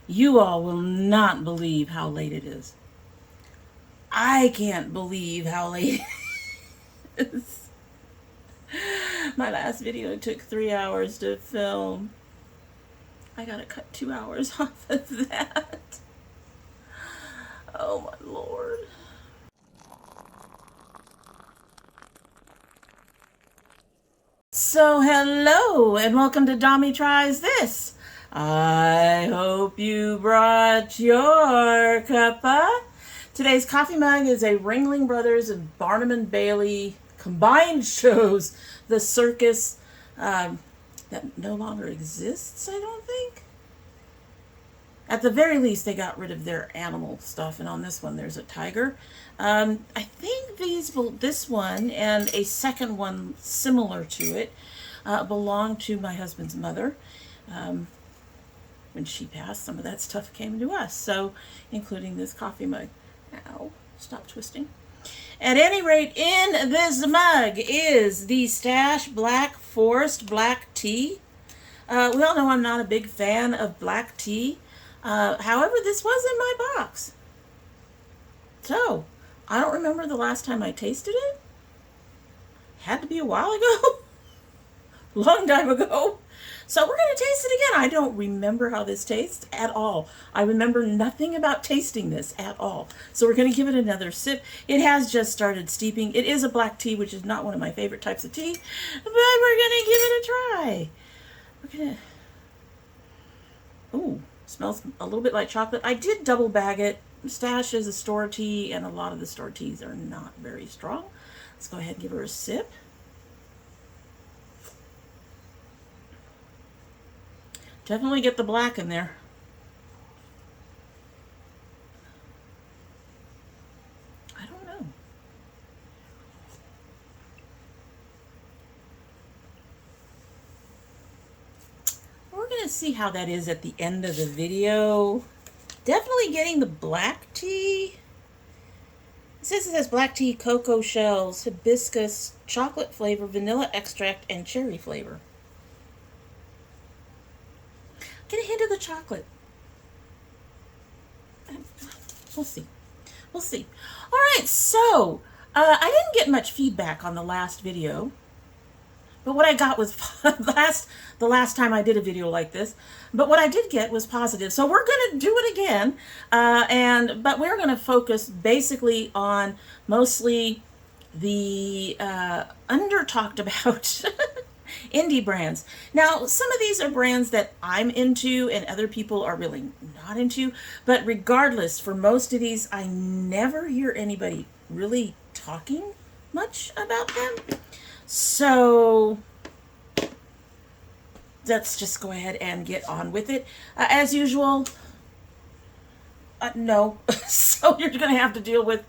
You all will not believe how late it is. I can't believe how late it is. My last video took 3 hours to film. I gotta cut 2 hours off of that. Oh my Lord. So hello and welcome to domytriesthis. I hope you brought your cuppa. Today's coffee mug is a Ringling Brothers and Barnum and Bailey combined shows the circus that no longer exists, I don't think. At the very least, they got rid of their animal stuff, and on this one, there's a tiger. I think this one and a second one similar to it belonged to my husband's mother. When she passed, some of that stuff came to us, so including this coffee mug. Ow, stop twisting. At any rate, in this mug is the Stash Black Forest Black Tea. We all know I'm not a big fan of black tea. However, this was in my box. So, I don't remember the last time I tasted it. Had to be a while ago. Long time ago. So we're going to taste it again. I don't remember how this tastes at all. I remember nothing about tasting this at all. So we're going to give it another sip. It has just started steeping. It is a black tea, which is not one of my favorite types of tea. But we're going to give it a try. We're going to... Ooh, smells a little bit like chocolate. I did double bag it. Stash is a store tea, and a lot of the store teas are not very strong. Let's go ahead and give her a sip. Definitely get the black in there. I don't know. We're going to see how that is at the end of the video. Definitely getting the black tea. It says black tea, cocoa shells, hibiscus, chocolate flavor, vanilla extract, and cherry flavor. Get a hint of the chocolate. We'll see. We'll see. All right, so I didn't get much feedback on the last video, but what I got was the last time I did a video like this. But what I did get was positive. So we're going to do it again, but we're going to focus basically on mostly the under talked about. Indie brands. Now, some of these are brands that I'm into and other people are really not into, but regardless, for most of these, I never hear anybody really talking much about them. So let's just go ahead and get on with it. As usual, no. So you're going to have to deal with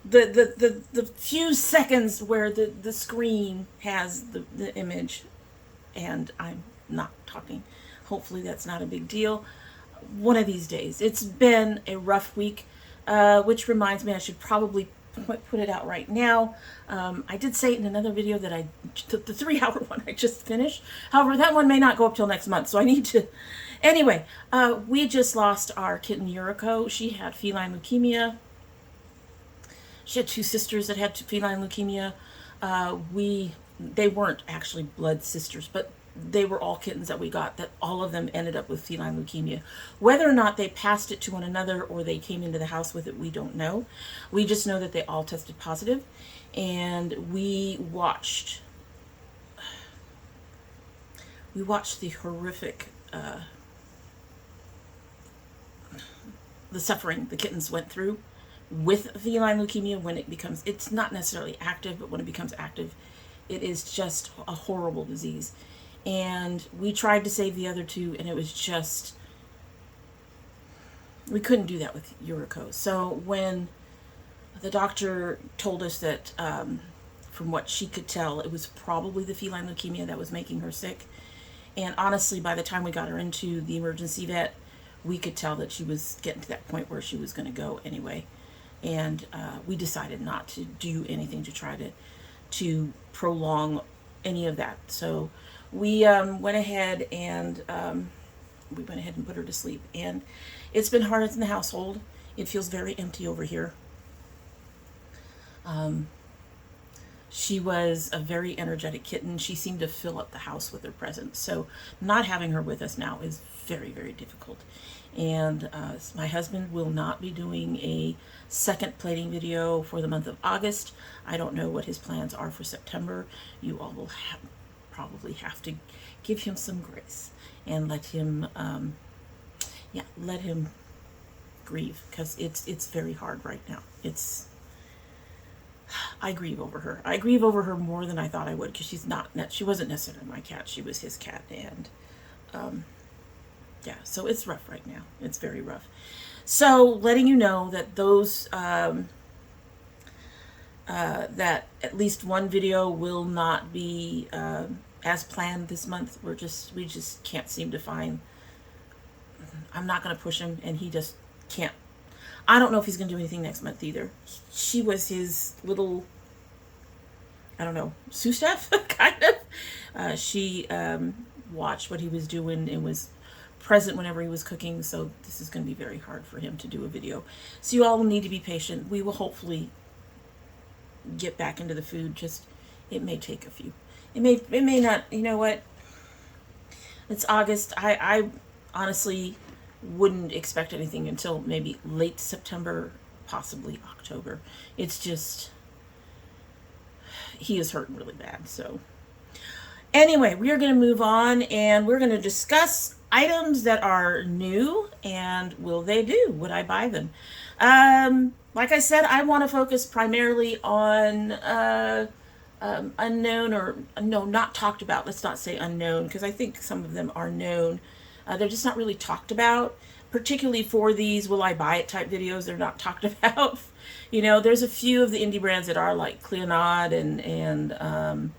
the few seconds where the screen has the image and I'm not talking. Hopefully that's not a big deal. One of these days. It's been a rough week, which reminds me I should probably put it out right now. I did say it in another video that I took the 3-hour one I just finished. However, that one may not go up till next month, so I need to... Anyway, we just lost our kitten Yuriko. She had feline leukemia. She had 2 sisters that had feline leukemia. They weren't actually blood sisters, but they were all kittens that we got, that all of them ended up with feline leukemia. Whether or not they passed it to one another or they came into the house with it, we don't know. We just know that they all tested positive, and we watched the horrific, the suffering the kittens went through with feline leukemia when it's not necessarily active, but when it becomes active, it is just a horrible disease. And we tried to save the other 2, and it was just, we couldn't do that with Yuriko. So when the doctor told us that, from what she could tell, it was probably the feline leukemia that was making her sick. And honestly, by the time we got her into the emergency vet, we could tell that she was getting to that point where she was going to go anyway. And we decided not to do anything to try to prolong any of that. So we went ahead and we went ahead and put her to sleep. And it's been hard in the household. It feels very empty over here. She was a very energetic kitten. She seemed to fill up the house with her presence. So not having her with us now is very, very difficult. And my husband will not be doing a second plating video for the month of August. I don't know what his plans are for September. You all will probably have to give him some grace and let him, let him grieve, because it's very hard right now. I grieve over her. I grieve over her more than I thought I would, because she wasn't necessarily my cat. She was his cat. And yeah, so it's rough right now. It's very rough. So letting you know that those that at least one video will not be as planned this month. We just can't seem to find. I'm not going to push him, and he just can't. I don't know if he's going to do anything next month either. She was his little, I don't know, sous-chef, kind of. She watched what he was doing and was present whenever he was cooking, so this is going to be very hard for him to do a video. So you all will need to be patient. We will hopefully get back into the food. Just, it may take a few. It may not, you know what? It's August. I honestly wouldn't expect anything until maybe late September, possibly October. It's just, he is hurting really bad. So anyway, we are going to move on, and we're going to discuss items that are new, and will they do? Would I buy them? Like I said, I want to focus primarily on unknown, or no, not talked about. Let's not say unknown, because I think some of them are known. They're just not really talked about, particularly for these will I buy it type videos. They're not talked about. You know, there's a few of the indie brands that are, like Cleonade and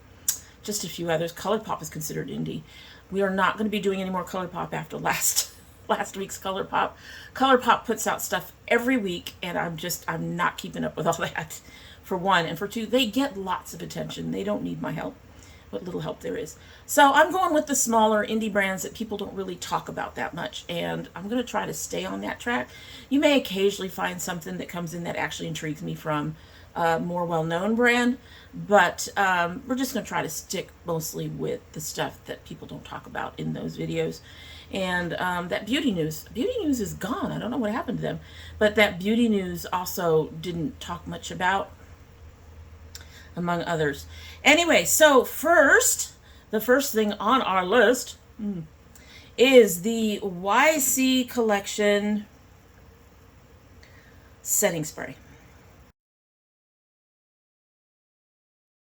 just a few others. ColourPop is considered indie. We are not going to be doing any more ColourPop after last week's ColourPop. ColourPop puts out stuff every week, and I'm not keeping up with all that, for one. And for two, they get lots of attention. They don't need my help, what little help there is. So I'm going with the smaller indie brands that people don't really talk about that much, and I'm going to try to stay on that track. You may occasionally find something that comes in that actually intrigues me from a more well-known brand, but we're just going to try to stick mostly with the stuff that people don't talk about in those videos. And that beauty news is gone. I don't know what happened to them, but that beauty news also didn't talk much about, among others. Anyway, so the first thing on our list is the YC Collection setting spray.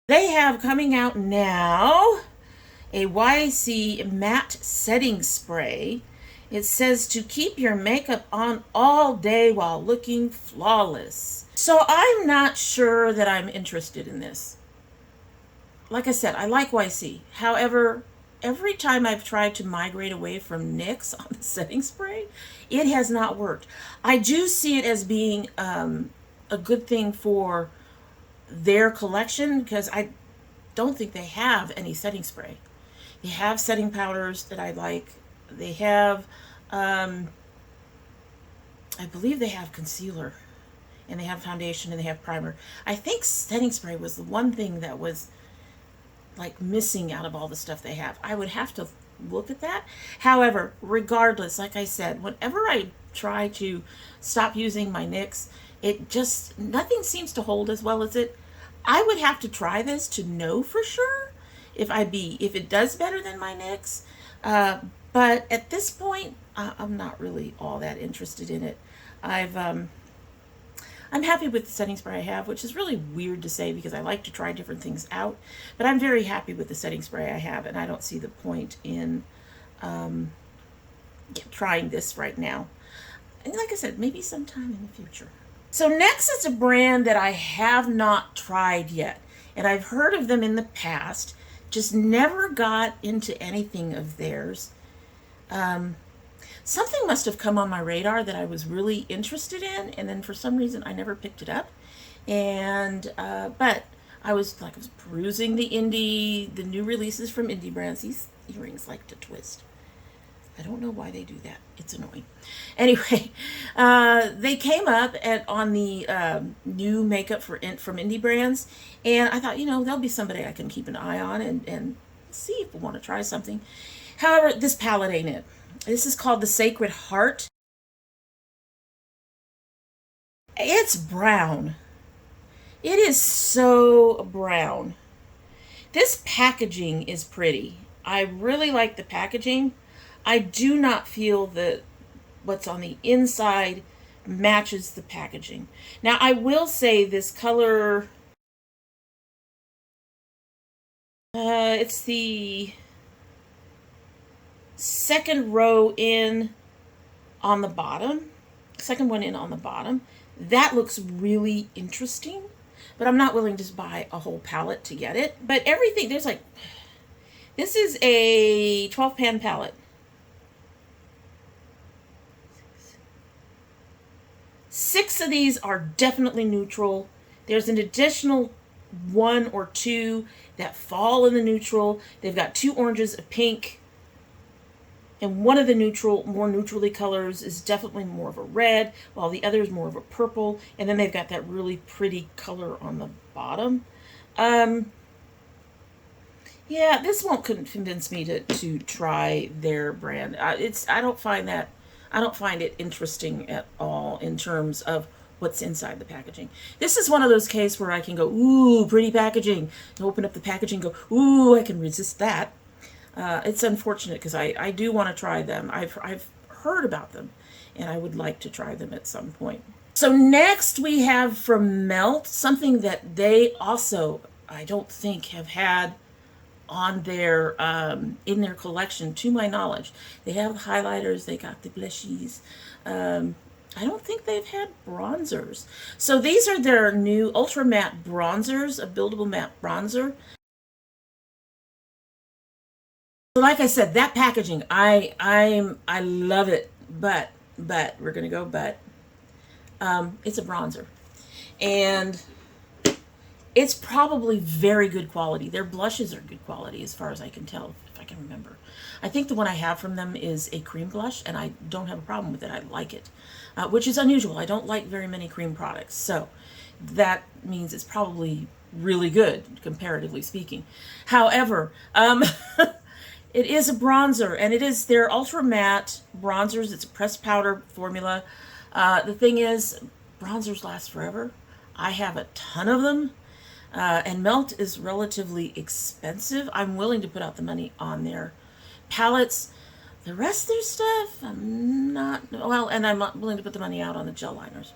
They have coming out now a YC matte setting spray. It says to keep your makeup on all day while looking flawless. So I'm not sure that I'm interested in this. Like I said, I like YC. However, every time I've tried to migrate away from NYX on the setting spray, it has not worked. I do see it as being a good thing for their collection, because I don't think they have any setting spray. They have setting powders that I like. They have, I believe they have concealer, and they have foundation, and they have primer. I think setting spray was the one thing that was like missing out of all the stuff they have. I would have to look at that. However, regardless, like I said, whenever I try to stop using my NYX, nothing seems to hold as well as it. I would have to try this to know for sure if it does better than my NYX. But at this point, I'm not really all that interested in it. I'm happy with the setting spray I have, which is really weird to say because I like to try different things out. But I'm very happy with the setting spray I have, and I don't see the point in trying this right now. And like I said, maybe sometime in the future. So next is a brand that I have not tried yet. And I've heard of them in the past, just never got into anything of theirs. Something must have come on my radar that I was really interested in, and then for some reason I never picked it up. And but I was perusing the new releases from indie brands. These earrings like to twist. I don't know why they do that. It's annoying. Anyway, they came up on the new makeup from indie brands, and I thought, you know, there'll be somebody I can keep an eye on and see if I want to try something. However, this palette ain't it. This is called the Sacred Heart. It's brown. It is so brown. This packaging is pretty. I really like the packaging. I do not feel that what's on the inside matches the packaging. Now, I will say this color, it's the second row in on the bottom, second one in on the bottom. That looks really interesting, but I'm not willing to buy a whole palette to get it. But everything, there's like, this is a 12 pan palette. 6 of these are definitely neutral. There's an additional 1 or 2 that fall in the neutral. They've got 2 oranges, a pink, and one of the more neutrally colors is definitely more of a red, while the other is more of a purple. And then they've got that really pretty color on the bottom. Yeah, this won't convince me to try their brand. I don't find it interesting at all in terms of what's inside the packaging. This is one of those cases where I can go, ooh, pretty packaging, and open up the packaging and go, ooh, I can resist that. It's unfortunate because I do want to try them. I've heard about them, and I would like to try them at some point. So next we have from Melt, something that they also, I don't think, have had on their in their collection, to my knowledge. They have the highlighters, they got the blushies. I don't think they've had bronzers. So these are their new ultra matte bronzers, a buildable matte bronzer. So like I said, that packaging, I love it, but we're gonna go it's a bronzer, and it's probably very good quality. Their blushes are good quality as far as I can tell, if I can remember. I think the one I have from them is a cream blush, and I don't have a problem with it. I like it, which is unusual. I don't like very many cream products, so that means it's probably really good, comparatively speaking. However, it is a bronzer, and it is their ultra matte bronzers. It's a pressed powder formula. The thing is, bronzers last forever. I have a ton of them. And Melt is relatively expensive. I'm willing to put out the money on their palettes. The rest of their stuff, I'm not, well, and I'm not willing to put the money out on the gel liners.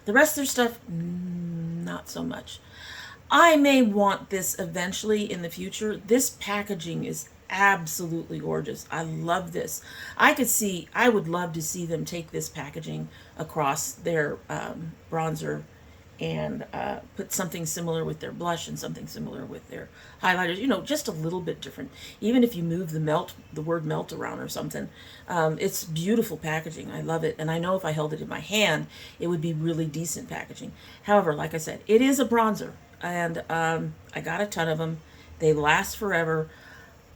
The rest of their stuff, not so much. I may want this eventually in the future. This packaging is absolutely gorgeous. I love this. I would love to see them take this packaging across their bronzer and put something similar with their blush and something similar with their highlighters, you know, just a little bit different. Even if you move the word melt around or something, it's beautiful packaging. I love it. And I know if I held it in my hand, it would be really decent packaging. However, like I said, it is a bronzer, and I got a ton of them. They last forever.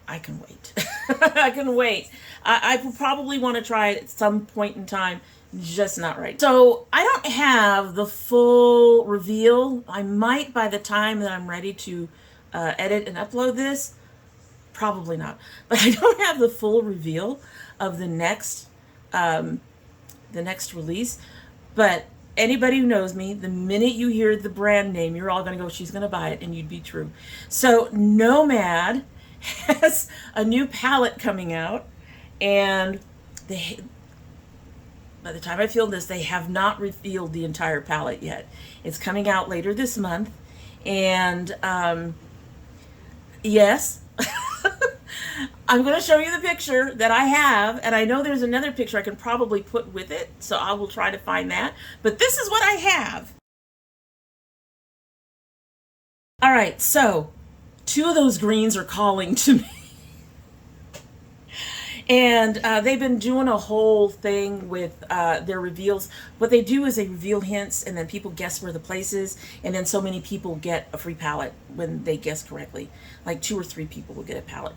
I can wait. I can wait. I will probably want to try it at some point in time. Just not right. So I don't have the full reveal. I might by the time that I'm ready to edit and upload this. Probably not. But I don't have the full reveal of the next release. But anybody who knows me, the minute you hear the brand name, you're all going to go, she's going to buy it, and you'd be true. So Nomad has a new palette coming out, and by the time I film this, they have not revealed the entire palette yet. It's coming out later this month, and yes, I'm going to show you the picture that I have, and I know there's another picture I can probably put with it, so I will try to find that, but this is what I have. All right, so 2 of those greens are calling to me. And they've been doing a whole thing with their reveals. What they do is they reveal hints, and then people guess where the place is, and then so many people get a free palette when they guess correctly. Like 2 or 3 people will get a palette.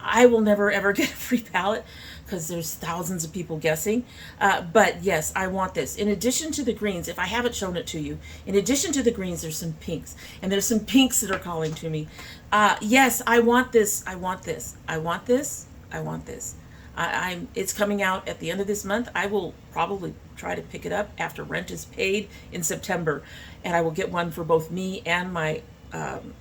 I will never ever get a free palette because there's thousands of people guessing. But yes, I want this. In addition to the greens, if I haven't shown it to you, in addition to the greens, there's some pinks. And there's some pinks that are calling to me. Yes, I want this. I want this. I want this. I want this. It's coming out at the end of this month. I will probably try to pick it up after rent is paid in September. And I will get one for both me and my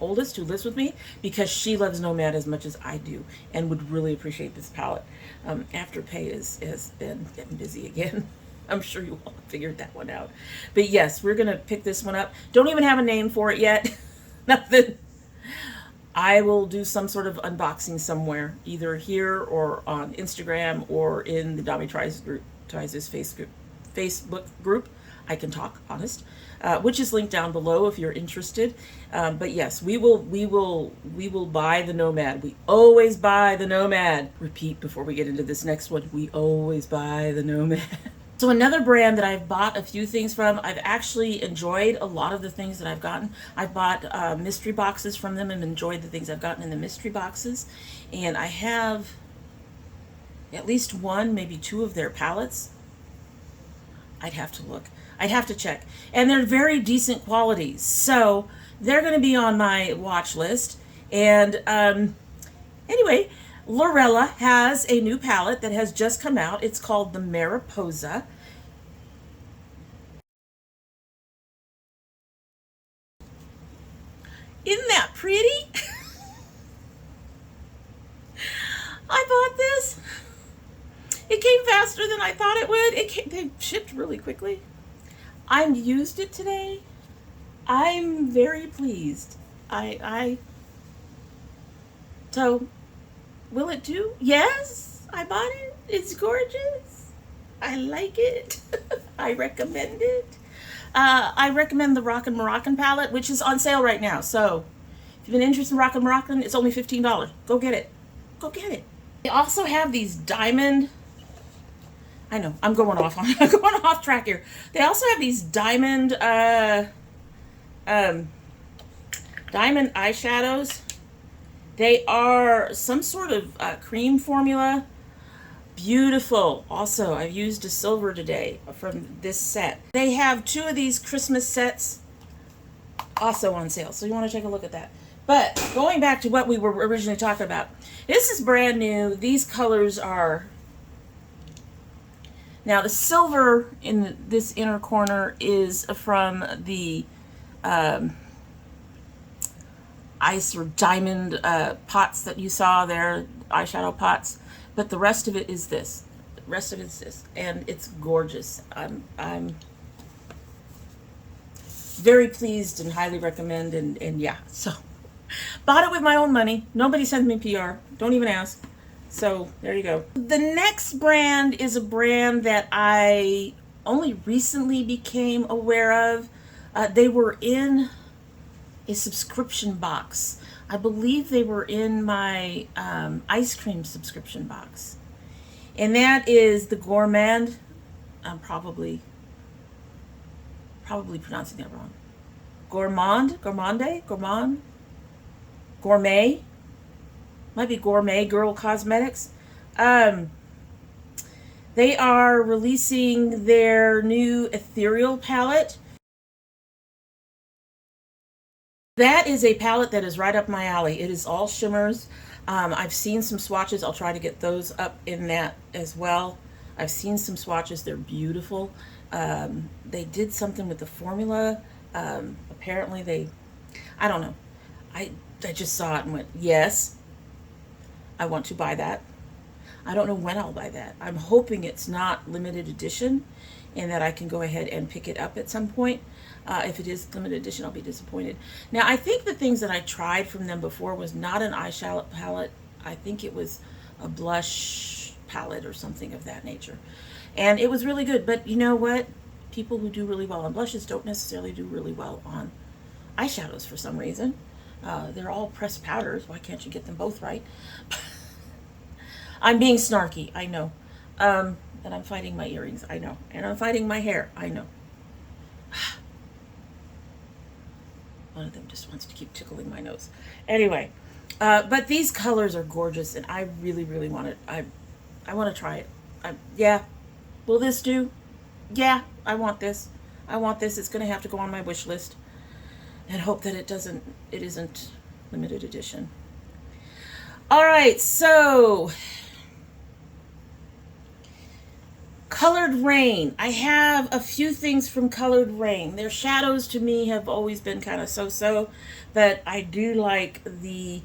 oldest who lives with me, because she loves Nomad as much as I do and would really appreciate this palette. Afterpay has been getting busy again. I'm sure you all figured that one out. But yes, we're going to pick this one up. Don't even have a name for it yet. Nothing. I will do some sort of unboxing somewhere, either here or on Instagram or in the domytriesthis Facebook group. I can talk, honest, which is linked down below if you're interested. But yes, we will buy the Nomad. We always buy the Nomad. Repeat before we get into this next one. We always buy the Nomad. So another brand that I've bought a few things from, I've actually enjoyed a lot of the things that I've gotten. I've bought mystery boxes from them and enjoyed the things I've gotten in the mystery boxes. And I have at least one, maybe two of their palettes. I'd have to look. I'd have to check. And they're very decent quality. So they're going to be on my watch list. And anyway, Lurella has a new palette that has just come out. It's called the Maripopsa. Isn't that pretty? I bought this. It came faster than I thought it would. They shipped really quickly. I used it today. I'm very pleased. So, will it do? Yes, I bought it. It's gorgeous. I like it. I recommend it. I recommend the Rockin' Moroccan palette, which is on sale right now. So, if you've been interested in Rockin' Moroccan, it's only $15. Go get it. Go get it. They also have these diamond... I know, I'm going off track here. They also have these diamond eyeshadows. They are some sort of cream formula. Beautiful. Also, I've used a silver today from this set. They have two of these Christmas sets also on sale, so you want to take a look at that. But going back to what we were originally talking about, this is brand new. These colors are... Now, the silver in this inner corner is from the ice or diamond pots that you saw there, eyeshadow pots. But the rest of it is this. The rest of it is this. And it's gorgeous. I'm very pleased and highly recommend. And yeah, so bought it with my own money. Nobody sent me PR. Don't even ask. So there you go. The next brand is a brand that I only recently became aware of. They were in a subscription box. I believe they were in my ice cream subscription box. And that is the Gourmand. I'm probably pronouncing that wrong. Gourmet. Might be Gourmet Girl Cosmetics. They are releasing their new ethereal palette. That is a palette that is right up my alley. It is all shimmers. I've seen some swatches. I'll try to get those up in that as well. I've seen some swatches. They're beautiful. They did something with the formula. Apparently I don't know. I just saw it and went, yes, I want to buy that. I don't know when I'll buy that. I'm hoping it's not limited edition and that I can go ahead and pick it up at some point. If it is limited edition, I'll be disappointed. Now, I think the things that I tried from them before was not an eyeshadow palette. I think it was a blush palette or something of that nature. And it was really good. But you know what? People who do really well on blushes don't necessarily do really well on eyeshadows for some reason. They're all pressed powders. Why can't you get them both right? I'm being snarky, I know. And I'm fighting my earrings, I know. And I'm fighting my hair, I know. One of them just wants to keep tickling my nose. Anyway, But these colors are gorgeous, and I really, really want it. I want to try it. Yeah. Will this do? Yeah, I want this. I want this. It's going to have to go on my wish list, and hope that it isn't limited edition. All right, so Colored Rain. I have a few things from Colored Rain. Their shadows to me have always been kind of so-so, but I do like the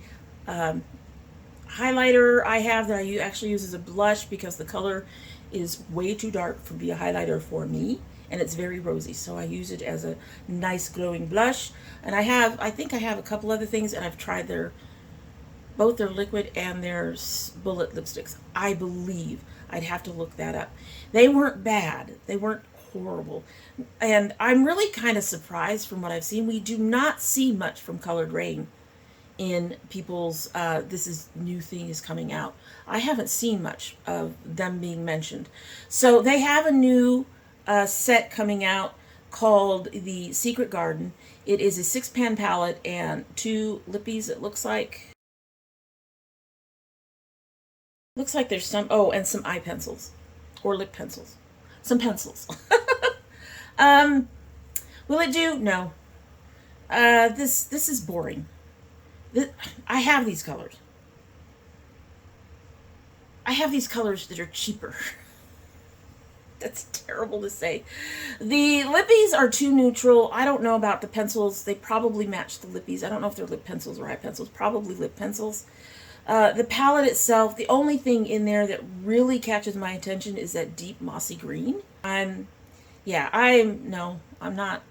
highlighter I have that I actually use as a blush because the color is way too dark to be a highlighter for me, and it's very rosy, so I use it as a nice glowing blush. And I think I have a couple other things, and I've tried both their liquid and their bullet lipsticks. I believe. I'd have to look that up. They weren't bad. They weren't horrible. And I'm really kind of surprised from what I've seen. We do not see much from Colored Rain in people's, this is new thing is coming out. I haven't seen much of them being mentioned. So they have a new set coming out called the Secret Garden. It is a 6-pan palette and 2 lippies, it looks like. Looks like there's some, oh, and some eye pencils or lip pencils. Some pencils. Will it do? No. This is boring. I have these colors. I have these colors that are cheaper. That's terrible to say. The lippies are too neutral. I don't know about the pencils. They probably match the lippies. I don't know if they're lip pencils or eye pencils. Probably lip pencils. The palette itself, the only thing in there that really catches my attention is that deep mossy green. I'm not.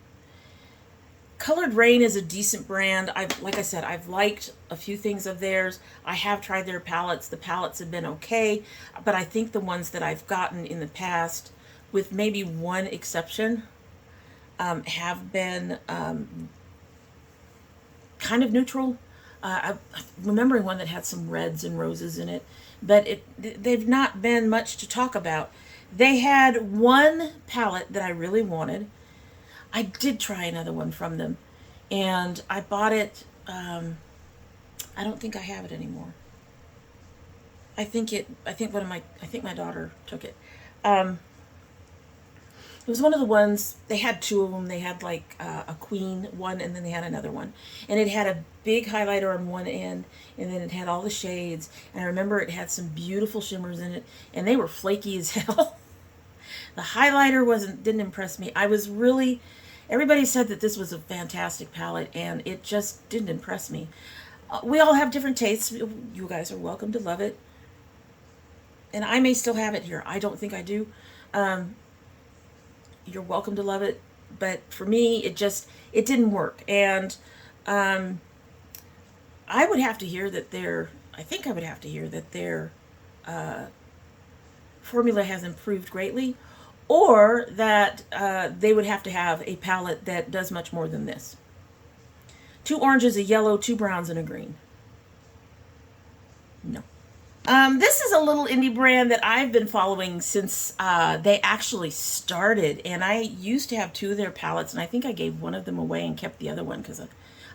Colored Rain is a decent brand. Like I said, I've liked a few things of theirs. I have tried their palettes. The palettes have been okay, but I think the ones that I've gotten in the past, with maybe one exception, have been kind of neutral. I'm remembering one that had some reds and roses in it, but they've not been much to talk about. They had one palette that I really wanted. I did try another one from them, and I bought it. I don't think I have it anymore. I think my daughter took it. It was one of the ones, they had 2 of them. They had like a queen one, and then they had another one. And it had a big highlighter on one end, and then it had all the shades. And I remember it had some beautiful shimmers in it, and they were flaky as hell. The highlighter didn't impress me. Everybody said that this was a fantastic palette, and it just didn't impress me. We all have different tastes. You guys are welcome to love it. And I may still have it here. I don't think I do. You're welcome to love it, but for me, it didn't work. And I would have to hear that their formula has improved greatly, or that they would have to have a palette that does much more than this. 2 oranges, a yellow, 2 browns, and a green. No. This is a little indie brand that I've been following since they actually started, and I used to have 2 of their palettes, and I think I gave one of them away and kept the other one because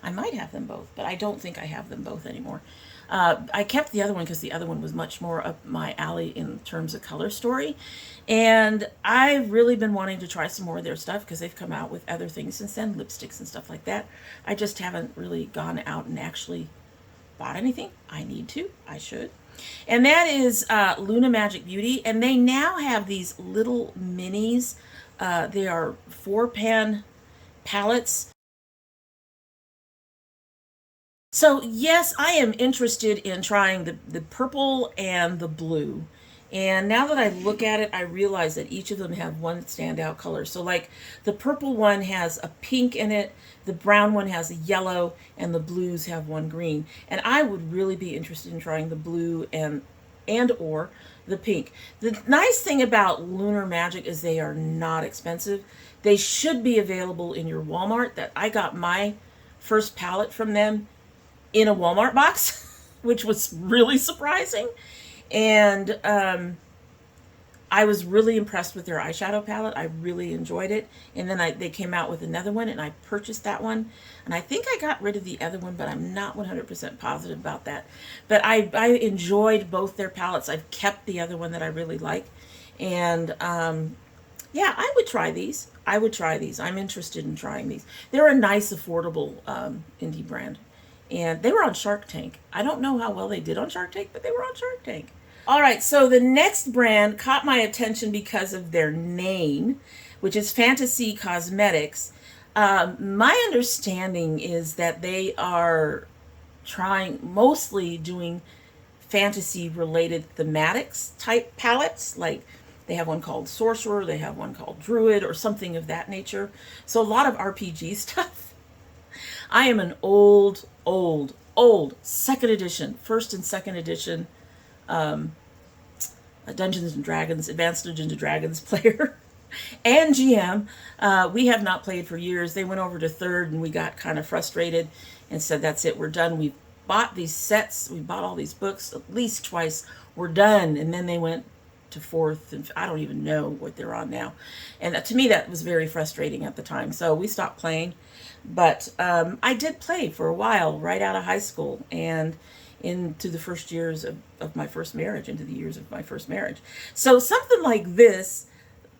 I might have them both, but I don't think I have them both anymore. I kept the other one because the other one was much more up my alley in terms of color story, and I've really been wanting to try some more of their stuff because they've come out with other things since then, lipsticks and stuff like that. I just haven't really gone out and actually bought anything. I need to. I should. And that is Luna Magic Beauty, and they now have these little minis. They are 4-pan palettes. So yes, I am interested in trying the purple and the blue. And now that I look at it, I realize that each of them have one standout color. So like the purple one has a pink in it, the brown one has a yellow, and the blues have one green. And I would really be interested in trying the blue and or the pink. The nice thing about Lunar Magic is they are not expensive. They should be available in your Walmart. That I got my first palette from them in a Walmart box, which was really surprising. And I was really impressed with their eyeshadow palette. I really enjoyed it. And then they came out with another one, and I purchased that one. And I think I got rid of the other one, but I'm not 100% positive about that. But I enjoyed both their palettes. I've kept the other one that I really like. And yeah, I would try these. I would try these. I'm interested in trying these. They're a nice, affordable indie brand. And they were on Shark Tank. I don't know how well they did on Shark Tank, but they were on Shark Tank. All right, so the next brand caught my attention because of their name, which is Fantasy Cosmetics. My understanding is that they are mostly doing fantasy-related thematics type palettes. Like they have one called Sorcerer, they have one called Druid, or something of that nature. So a lot of RPG stuff. I am an old second edition, first and second edition Dungeons and Dragons, Advanced Dungeons and Dragons player and GM. We have not played for years. They went over to third and we got kind of frustrated and said, that's it, we're done. We bought these sets, we bought all these books at least twice, we're done. And then they went to fourth, and I don't even know what they're on now. And to me, that was very frustrating at the time. So we stopped playing. But I did play for a while right out of high school and into the first years of my first marriage, into the years of my first marriage. So something like this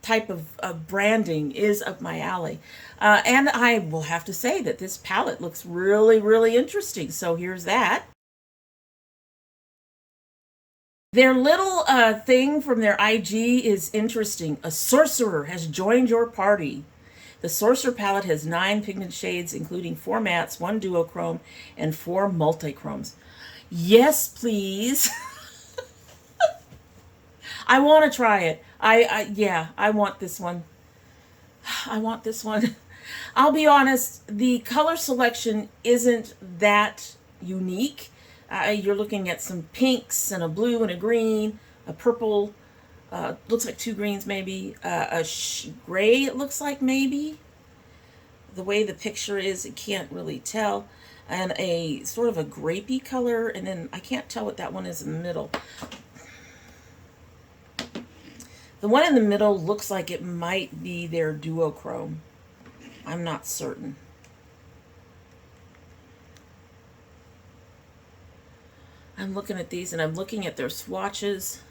type of branding is up my alley. And I will have to say that this palette looks really, really interesting. So here's that. Their little thing from their IG is interesting. A sorcerer has joined your party. The Sorcerer palette has 9 pigment shades, including 4 mattes, 1 duochrome, and 4 multichromes. Yes, please. I want to try it. Yeah, I want this one. I want this one. I'll be honest, the color selection isn't that unique. You're looking at some pinks and a blue and a green, a purple, looks like 2 greens maybe, a gray it looks like maybe. The way the picture is, it can't really tell. And a sort of a grapey color, and then I can't tell what that one is in the middle. The one in the middle looks like it might be their duochrome. I'm not certain. I'm looking at these and I'm looking at their swatches.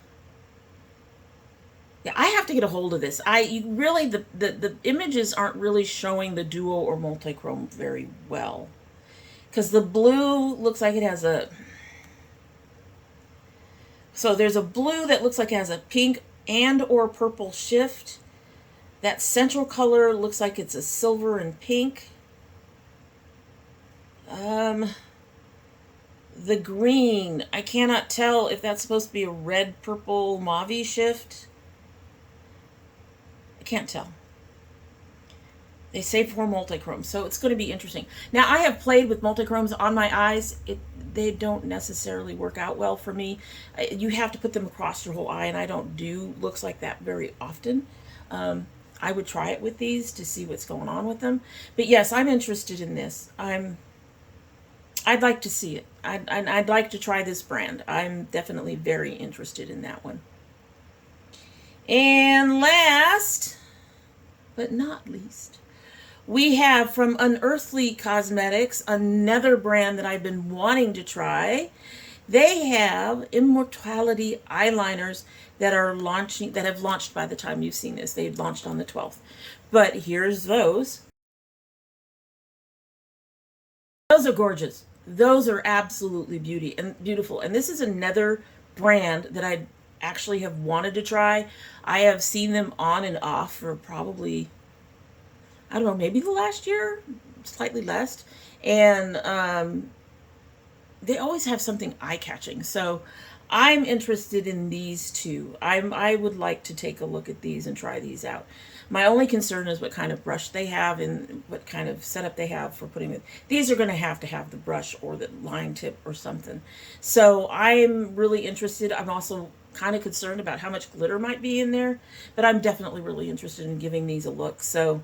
Yeah, I have to get a hold of this. The images aren't really showing the duo or multichrome very well. Because the blue looks like it has a... So there's a blue that looks like it has a pink and or purple shift. That central color looks like it's a silver and pink. The green, I cannot tell if that's supposed to be a red, purple, mauve shift. I can't tell. They say 4 multichromes, so it's going to be interesting. Now, I have played with multichromes on my eyes. They don't necessarily work out well for me. You have to put them across your whole eye, and I don't do looks like that very often. I would try it with these to see what's going on with them. But yes, I'm interested in this. I'd like to see it. I'd like to try this brand. I'm definitely very interested in that one. And last, but not least, we have from Unearthly Cosmetics, another brand that I've been wanting to try. They have Immortality eyeliners that are launching, that have launched by the time you've seen this. They've launched on the 12th. But here's those. Those are gorgeous. Those are absolutely beautiful. And this is another brand that I actually have wanted to try. I have seen them on and off for probably, I don't know, maybe the last year, slightly less. And they always have something eye-catching. So I'm interested in these two. I would like to take a look at these and try these out. My only concern is what kind of brush they have and what kind of setup they have for putting it. These are going to have the brush or the line tip or something. So I'm really interested. I'm also kind of concerned about how much glitter might be in there, but I'm definitely really interested in giving these a look. So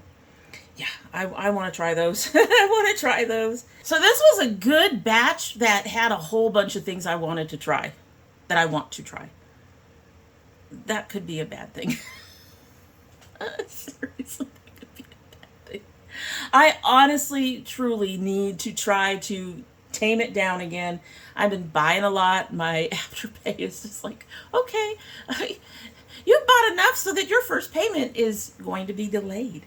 yeah, I want to try those. I want to try those. So this was a good batch that had a whole bunch of things I wanted to try, that I want to try. that could be a bad thing. Seriously, that could be a bad thing. I honestly, truly need to try to tame it down again. I've been buying a lot. My Afterpay is just like, okay, you bought enough so that your first payment is going to be delayed.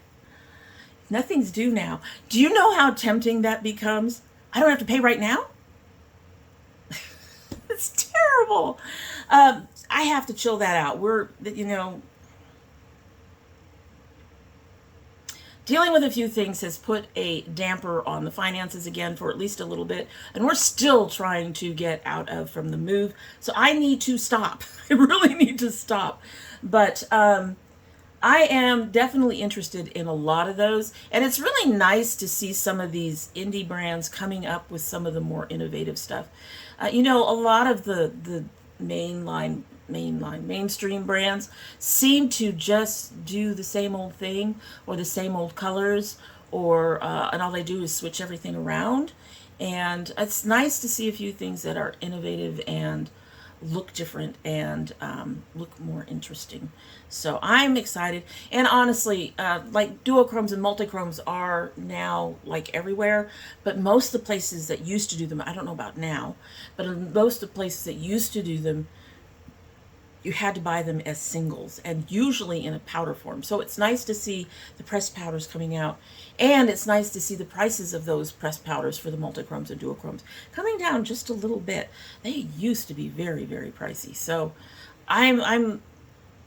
Nothing's due now. Do you know how tempting that becomes? I don't have to pay right now? It's terrible. I have to chill that out. We're, dealing with a few things has put a damper on the finances again for at least a little bit, and we're still trying to get out of from the move. So I need to stop. I really need to stop. But I am definitely interested in a lot of those, and it's really nice to see some of these indie brands coming up with some of the more innovative stuff. A lot of the mainstream brands seem to just do the same old thing or the same old colors, or and all they do is switch everything around. And it's nice to see a few things that are innovative and look different and look more interesting. So I'm excited. And honestly, like duochromes and multichromes are now like everywhere, but most of the places that used to do them, I don't know about now, but in most of the places that used to do them, you had to buy them as singles, and usually in a powder form. So it's nice to see the pressed powders coming out, and it's nice to see the prices of those pressed powders for the multichromes and duochromes coming down just a little bit. They used to be very, very pricey. So I'm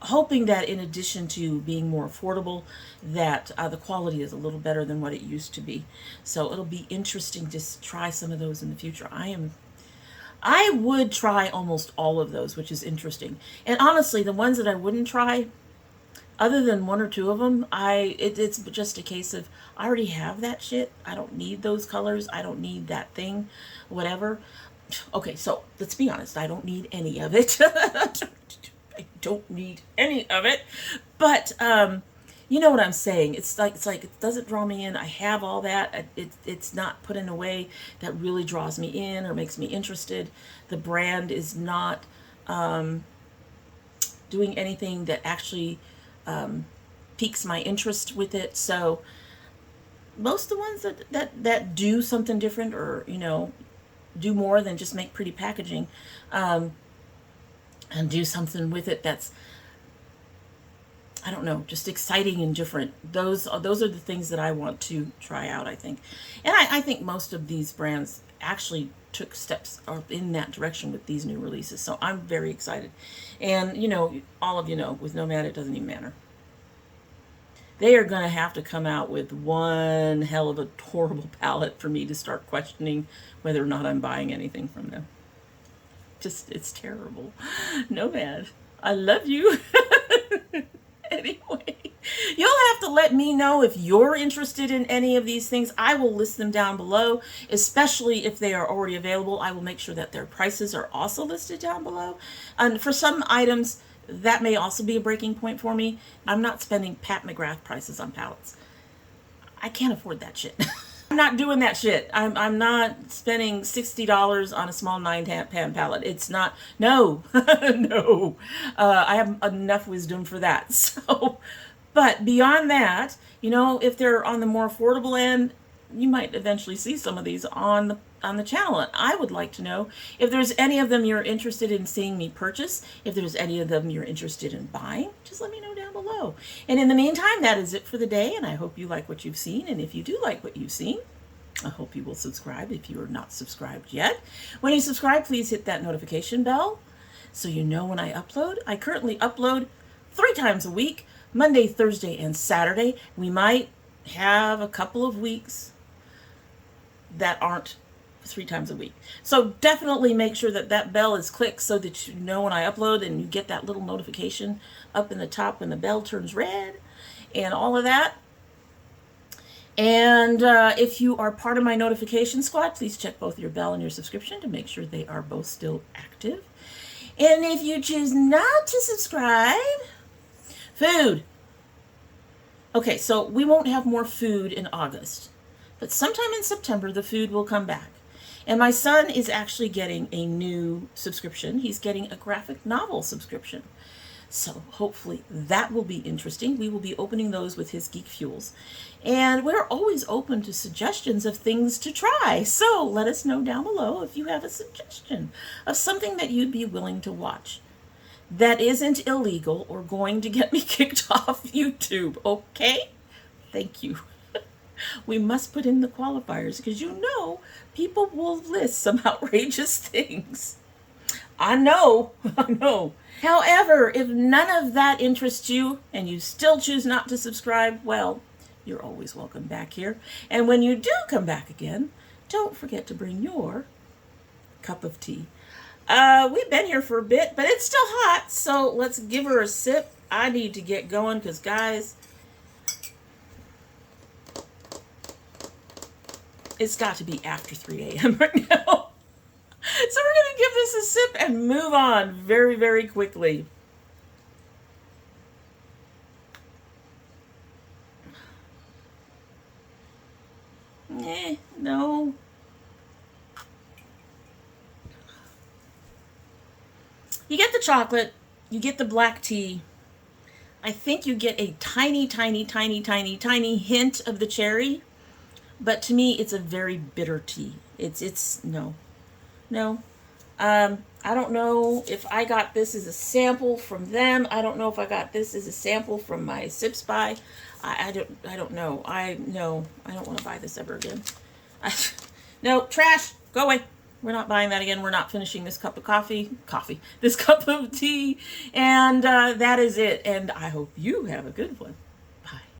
hoping that in addition to being more affordable, that the quality is a little better than what it used to be. So it'll be interesting to try some of those in the future. I would try almost all of those, which is interesting. And honestly, the ones that I wouldn't try, other than one or two of them, it's just a case of I already have that shit. I don't need those colors. I don't need that thing, whatever. Okay, so let's be honest. I don't need any of it. I don't need any of it. But you know what I'm saying? It's like it doesn't draw me in. I have all that. It's not put in a way that really draws me in or makes me interested. The brand is not doing anything that actually piques my interest with it. So most of the ones that do something different, or do more than just make pretty packaging, and do something with it that's, I don't know, just exciting and different. Those are the things that I want to try out, I think. And I think most of these brands actually took steps in that direction with these new releases. So I'm very excited. And, all of you know, with Nomad, it doesn't even matter. They are going to have to come out with one hell of a horrible palette for me to start questioning whether or not I'm buying anything from them. Just, it's terrible. Nomad, I love you. Anyway, you'll have to let me know if you're interested in any of these things. I will list them down below, especially if they are already available. I will make sure that their prices are also listed down below. And for some items, that may also be a breaking point for me. I'm not spending Pat McGrath prices on palettes. I can't afford that shit. I'm not doing that shit. I'm not spending $60 on a small 9-pan palette. It's not, no, no. I have enough wisdom for that. So, but beyond that, if they're on the more affordable end, you might eventually see some of these on the channel. And I would like to know if there's any of them you're interested in seeing me purchase. If there's any of them you're interested in buying, just let me know down below. And in the meantime, that is it for the day, and I hope you like what you've seen. And if you do like what you've seen, I hope you will subscribe if you are not subscribed yet. When you subscribe, please hit that notification bell so you know when I upload. I currently upload 3 times a week, Monday, Thursday, and Saturday. We might have a couple of weeks that aren't 3 times a week. So definitely make sure that that bell is clicked so that you know when I upload, and you get that little notification up in the top when the bell turns red and all of that. And if you are part of my notification squad, please check both your bell and your subscription to make sure they are both still active. And if you choose not to subscribe, food. Okay, so we won't have more food in August, but sometime in September, the food will come back. And my son is actually getting a new subscription. He's getting a graphic novel subscription. So hopefully that will be interesting. We will be opening those with his Geek Fuels. And we're always open to suggestions of things to try. So let us know down below if you have a suggestion of something that you'd be willing to watch that isn't illegal or going to get me kicked off YouTube. Okay? Thank you. We must put in the qualifiers because you know people will list some outrageous things. I know, I know. However, if none of that interests you and you still choose not to subscribe, well, you're always welcome back here. And when you do come back again, don't forget to bring your cup of tea. We've been here for a bit, but it's still hot, so let's give her a sip. I need to get going because, guys, it's got to be after 3 a.m. right now. So we're going to give this a sip and move on very, very quickly. No. You get the chocolate, you get the black tea. I think you get a tiny, tiny, tiny, tiny, tiny hint of the cherry. But to me, it's a very bitter tea. It's no. I don't know if I got this as a sample from them. I don't know if I got this as a sample from my Sip Spy. I don't know. I don't want to buy this ever again. No, trash. Go away. We're not buying that again. We're not finishing this cup of this cup of tea. And that is it. And I hope you have a good one.